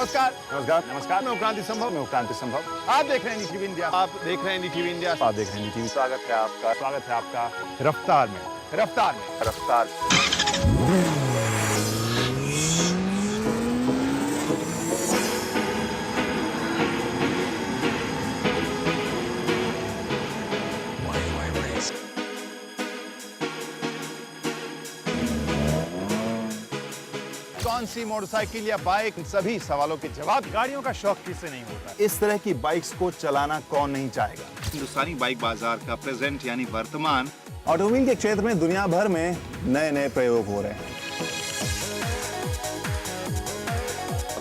नमस्कार नमस्कार। नमस्कार। मैं क्रांति संभव। आप देख रहे हैं NDTV इंडिया। आप देख रहे हैं NDTV इंडिया। आप देख रहे हैं NDTV। स्वागत है आपका। स्वागत है आपका रफ्तार में। रफ्तार। कौन सी मोटरसाइकिल या बाइक, इन सभी सवालों के जवाब गाड़ियों का शौक किसे नहीं होता। इस तरह की बाइक्स को चलाना कौन नहीं चाहेगा। हिंदुस्तानी बाइक बाजार का प्रेजेंट यानी वर्तमान ऑटोमोबाइल के क्षेत्र में दुनिया भर में नए नए प्रयोग हो रहे हैं।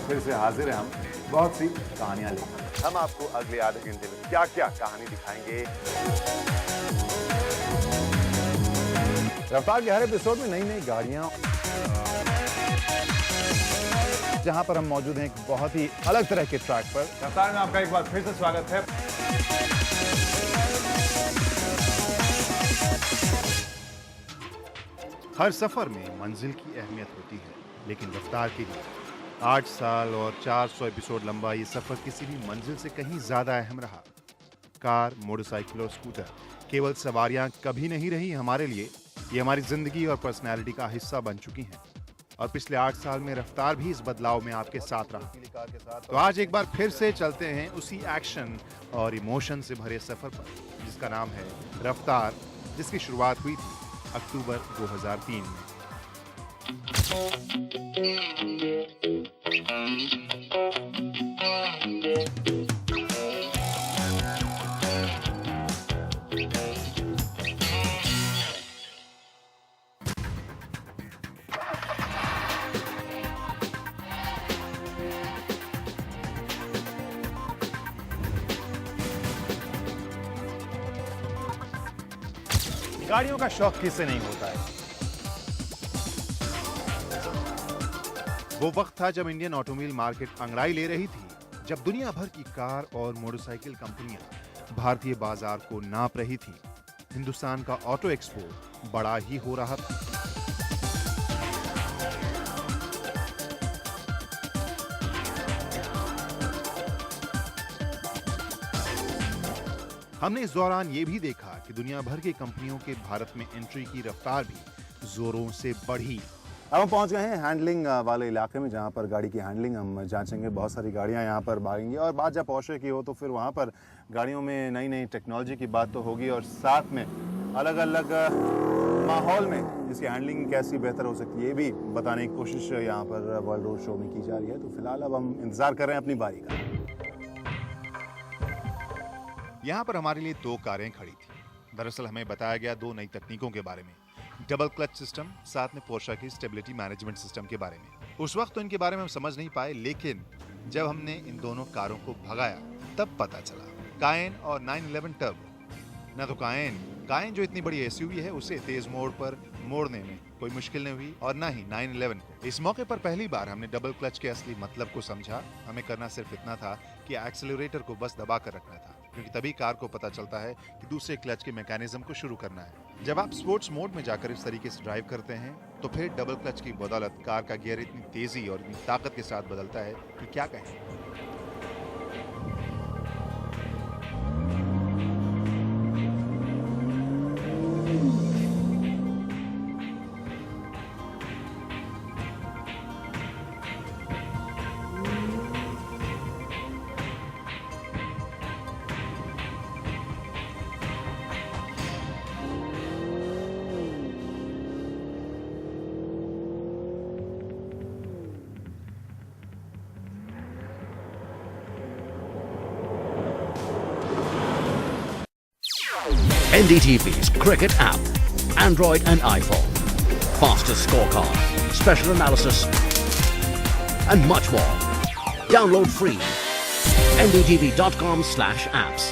फिर से हाजिर हैं हम बहुत सी कहानियां लेकर। हम आपको अगले आधे घंटे में क्या क्या कहानी दिखाएंगे। रफ्तार के हर एपिसोड में नई नई गाड़ियां, जहां पर हम मौजूद हैं एक बहुत ही अलग तरह के ट्रैक पर। रफ्तार में आपका एक बार फिर से स्वागत है। हर सफर में मंजिल की अहमियत होती है, लेकिन रफ्तार के लिए 8 साल और 400 एपिसोड लंबा ये सफर किसी भी मंजिल से कहीं ज्यादा अहम रहा। कार, मोटरसाइकिल और स्कूटर केवल सवारियां कभी नहीं रही हमारे लिए, ये हमारी जिंदगी और पर्सनैलिटी का हिस्सा बन चुकी हैं। और पिछले 8 साल में रफ्तार भी इस बदलाव में आपके साथ रहा। तो आज एक बार फिर से चलते हैं उसी एक्शन और इमोशन से भरे सफर पर, जिसका नाम है रफ्तार, जिसकी शुरुआत हुई थी अक्टूबर 2003 में। गाड़ियों का शौक किसे नहीं होता है। वो वक्त था जब इंडियन ऑटोमोबाइल मार्केट अंगड़ाई ले रही थी, जब दुनिया भर की कार और मोटरसाइकिल कंपनियां भारतीय बाजार को नाप रही थी। हिंदुस्तान का ऑटो एक्सपोर्ट बड़ा ही हो रहा था। हमने इस दौरान ये भी देखा कि दुनिया भर की कंपनियों के भारत में एंट्री की रफ्तार भी जोरों से बढ़ी। अब हम पहुंच गए हैं हैंडलिंग वाले इलाके में, जहां पर गाड़ी की हैंडलिंग हम जांचेंगे। बहुत सारी गाड़ियां यहां पर भागेंगी और बात जब पोर्शे की हो तो फिर वहां पर गाड़ियों में नई नई टेक्नोलॉजी की बात तो होगी, और साथ में अलग अलग माहौल में इसकी हैंडलिंग कैसी बेहतर हो सकती है, ये भी बताने की कोशिश यहाँ पर वर्ल्ड रोड शो में की जा रही है। तो फिलहाल अब हम इंतजार कर रहे हैं अपनी बारी का। यहाँ पर हमारे लिए 2 कारें खड़ी थी। दरअसल हमें बताया गया 2 नई तकनीकों के बारे में, डबल क्लच सिस्टम, साथ में पोर्शे की स्टेबिलिटी मैनेजमेंट सिस्टम के बारे में। उस वक्त तो इनके बारे में हम समझ नहीं पाए, लेकिन जब हमने इन दोनों कारों को भगाया तब पता चला। कायन और 911 टर्बो। ना तो कायन जो इतनी बड़ी एसयूवी है, उसे तेज मोड़ पर मोड़ने में कोई मुश्किल नहीं हुई, और ना ही 911 को। इस मौके पर पहली बार हमने डबल क्लच के असली मतलब को समझा। हमें करना सिर्फ इतना था कि एक्सेलरेटर को बस दबा कर रखना था, क्योंकि तभी कार को पता चलता है कि दूसरे क्लच के मैकेनिज्म को शुरू करना है। जब आप स्पोर्ट्स मोड में जाकर इस तरीके से ड्राइव करते हैं, तो फिर डबल क्लच की बदौलत कार का गियर इतनी तेजी और इतनी ताकत के साथ बदलता है कि क्या कहें। NDTV's cricket app, Android and iPhone, fastest scorecard, special analysis, and much more. Download free. ndtv.com/apps.